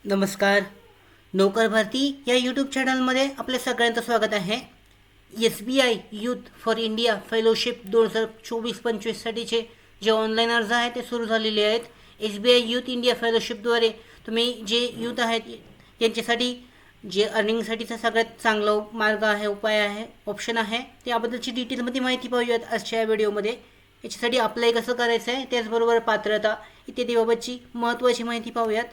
नमस्कार. नोकर भरती या यूट्यूब चॅनलमध्ये आपले सगळ्यांचं स्वागत आहे. SBI youth for India fellowship 2024-25साठीचे जे ऑनलाईन अर्ज आहेत ते सुरू झालेले आहेत. SBI यूथ इंडिया फेलोशिपद्वारे तुम्ही जे यूथ आहेत यांच्यासाठी जे अर्निंगसाठीचा सगळ्यात चांगला मार्ग आहे, उपाय आहे, ऑप्शन आहे, त्याबद्दलची डिटेलमध्ये माहिती पाहूयात आजच्या या व्हिडिओमध्ये. याच्यासाठी अप्लाय कसं करायचं आहे, त्याचबरोबर पात्रता इत्यादीबाबतची महत्त्वाची माहिती पाहूयात.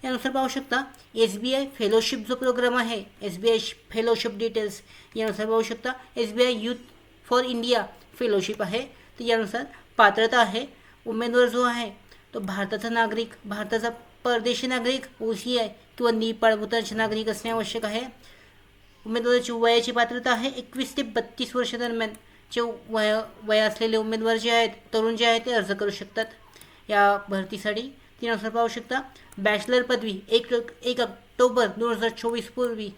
यानुसार पाहू शकता SBI फेलोशिप जो प्रोग्राम आहे, SBI फेलोशिप डिटेल्स यानुसार पाहू शकता SBI youth for India fellowship आहे. तर यानुसार पात्रता आहे, उमेदवार जो आहे तो भारताचा नागरिक, भारताचा परदेशी नागरिक, OCI किंवा नेपाळ भूतानचे नागरिक असणे आवश्यक आहे. उमेदवाराची वयाची पात्रता आहे 21 ते 32 वर्ष दरम्यानचे वय असलेले उमेदवार जे आहेत, तरुण जे आहेत ते अर्ज करू शकतात या भरतीसाठी. त्यानुसार पाहू शकता बॅचलर पदवी 1 ऑक्टोबर 2024 पूर्वी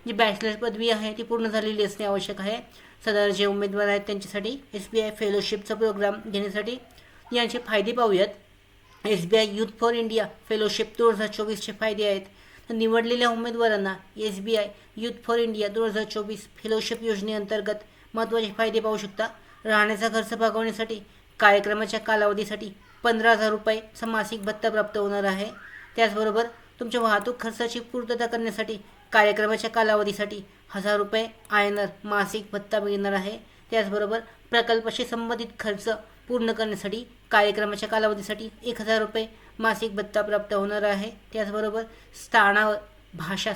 जी बॅचलर पदवी आहे ती पूर्ण झालेली असणे आवश्यक आहे. सदर जे उमेदवार आहेत त्यांच्यासाठी SBI फेलोशिपचा प्रोग्राम घेण्यासाठी यांचे फायदे पाहूयात. SBI youth for India fellowship 2024चे फायदे आहेत. तर निवडलेल्या उमेदवारांना SBI youth for India 2024 fellowship योजनेअंतर्गत महत्त्वाचे फायदे पाहू शकता. राहण्याचा खर्च भागवण्यासाठी कार्यक्रमाच्या कालावधीसाठी 15,000 रुपये मासिक भत्ता प्राप्त होणार आहे. त्याचबरोबर तुमच्या वाहतूक खर्चाची पूर्तता करण्यासाठी कार्यक्रमाच्या कालावधीसाठी 1,000 रुपये INR मासिक भत्ता मिळणार आहे. त्याचबरोबर प्रकल्पाशी संबंधित खर्च पूर्ण करण्यासाठी कार्यक्रमाच्या कालावधीसाठी 1,000 रुपये मासिक भत्ता प्राप्त होणार आहे. त्याचबरोबर स्थानावर भाषा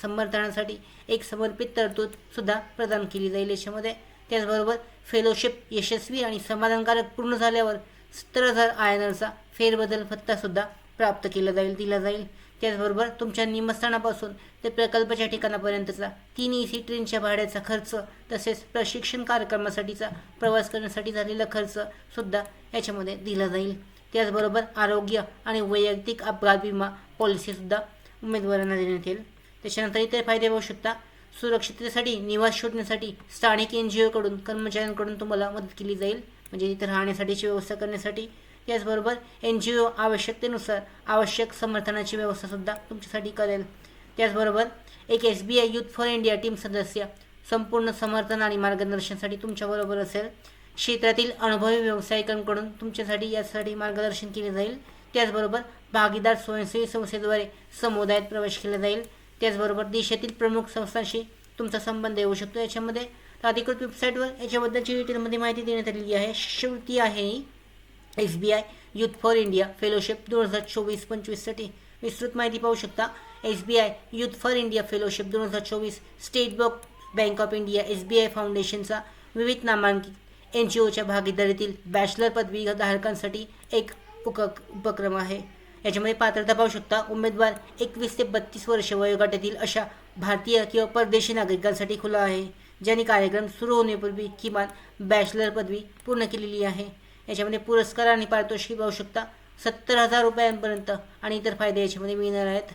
संवर्धनासाठी एक समर्पित तरतूद सुद्धा प्रदान केली जाईल याच्यामध्ये. त्याचबरोबर फेलोशिप यशस्वी आणि समाधानकारक पूर्ण झाल्यावर 70,000 INRचा फेरबदल भत्तासुद्धा प्राप्त दिला जाईल. त्याचबरोबर तुमच्या निमस्थानापासून ते प्रकल्पाच्या ठिकाणापर्यंतचा 3 AC ट्रेनच्या भाड्याचा खर्च तसेच प्रशिक्षण कार्यक्रमासाठीचा प्रवास करण्यासाठी झालेला खर्चसुद्धा याच्यामध्ये दिला जाईल. त्याचबरोबर आरोग्य आणि वैयक्तिक अपघात विमा पॉलिसीसुद्धा उमेदवारांना देण्यात येईल. त्याच्यानंतर इतर फायदे पाहू शकता. सुरक्षिततेसाठी निवास शोधण्यासाठी स्थानिक NGOकडून कर्मचाऱ्यांकडून तुम्हाला मदत केली जाईल, म्हणजे इथे राहण्यासाठीची व्यवस्था करण्यासाठी. त्याचबरोबर NGO आवश्यकतेनुसार आवश्यक समर्थनाची व्यवस्थासुद्धा तुमच्यासाठी करेल. त्याचबरोबर एक SBI youth for India team सदस्य संपूर्ण समर्थन आणि मार्गदर्शनासाठी तुमच्याबरोबर असेल. क्षेत्रातील अनुभवी व्यावसायिकांकडून तुमच्यासाठी यासाठी मार्गदर्शन केले जाईल. त्याचबरोबर भागीदार स्वयंसेवी संस्थेद्वारे समुदायात प्रवेश केला जाईल. त्याचबरोबर देशातील प्रमुख संस्थांशी तुमचा संबंध येऊ शकतो याच्यामध्ये. अधिकृत वेबसाईटवर याच्याबद्दलची डिटेलमध्ये माहिती देण्यात आलेली आहे. शिष्यवृत्ती आहे ही SBI youth for India fellowship 2024-25साठी. विस्तृत माहिती पाहू शकता. SBI youth for India fellowship 2024 state bank of India SBI फाउंडेशनचा विविध नामांकित NGOच्या भागीदारीतील बॅचलर पदवी धारकांसाठी एक उपक्रम आहे. याच्यामध्ये पात्रता पाहू शकता. उमेदवार 21 ते 32 वर्ष वयोगटातील अशा भारतीय किंवा परदेशी नागरिकांसाठी खुला आहे ज्यांनी कार्यक्रम सुरू होण्यापूर्वी किमान बॅचलर पदवी पूर्ण केलेली आहे. याच्यामध्ये पुरस्कार आणि पारितोषिक पाहू शकता 70,000 रुपयांपर्यंत आणि इतर फायदे याच्यामध्ये मिळणार आहेत.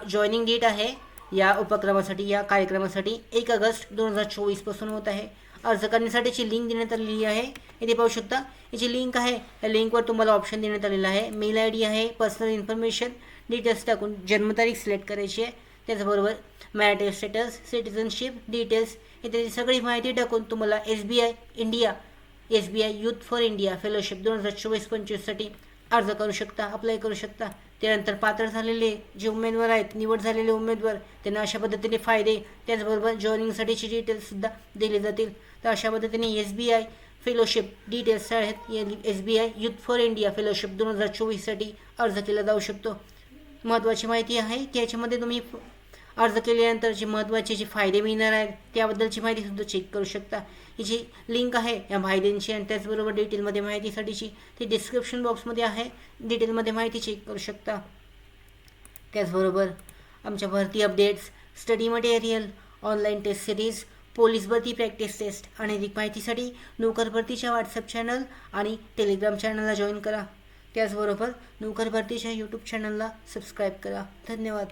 जॉईनिंग डेट आहे या उपक्रमासाठी, या कार्यक्रमासाठी 1 ऑगस्ट 2024 पासून होत आहे. अर्ज करण्यासाठीची लिंक देण्यात आलेली आहे. इथे पाहू शकता याची लिंक आहे. या लिंकवर तुम्हाला ऑप्शन देण्यात आलेला आहे. मेल ID आहे, पर्सनल इन्फॉर्मेशन डिटेल्स टाकून जन्मतारीख सिलेक्ट करायची आहे. त्याचबरोबर मॅरिटल स्टेटस, सिटिझनशिप डिटेल्स इत्यादी सगळी माहिती टाकून तुम्हाला SBI youth for India fellowship 2024-25साठी अर्ज करू शकता, अप्लाय करू शकता. त्यानंतर पात्र झालेले जे उमेदवार आहेत, निवड झालेले उमेदवार, त्यांना अशा पद्धतीने फायदे त्याचबरोबर जॉईनिंगसाठीची डिटेल्ससुद्धा दिले जातील. तर अशा पद्धतीने SBI फेलोशिप डिटेल्स आहेत. SBI youth for India fellowship 2024साठी अर्ज केला जाऊ शकतो. महत्त्वाची माहिती आहे की याच्यामध्ये तुम्ही अर्ज केल्यानंतर जे महत्त्वाचे जे फायदे मिळणार आहेत त्याबद्दलची माहितीसुद्धा चेक करू शकता. ही जी लिंक आहे या फायद्यांची आणि त्याचबरोबर डिटेलमध्ये माहितीसाठीची ती डिस्क्रिप्शन बॉक्समध्ये आहे. डिटेलमध्ये माहिती चेक करू शकता. त्याचबरोबर आमच्या भरती updates, study material, online test series, police भरती प्रॅक्टिस टेस्ट आणि अधिक माहितीसाठी नोकर भरतीच्या व्हॉट्सअप चॅनल आणि टेलिग्राम चॅनलला जॉईन करा. त्याचबरोबर नोकर भरतीच्या यूट्यूब चॅनलला सबस्क्राईब करा. धन्यवाद.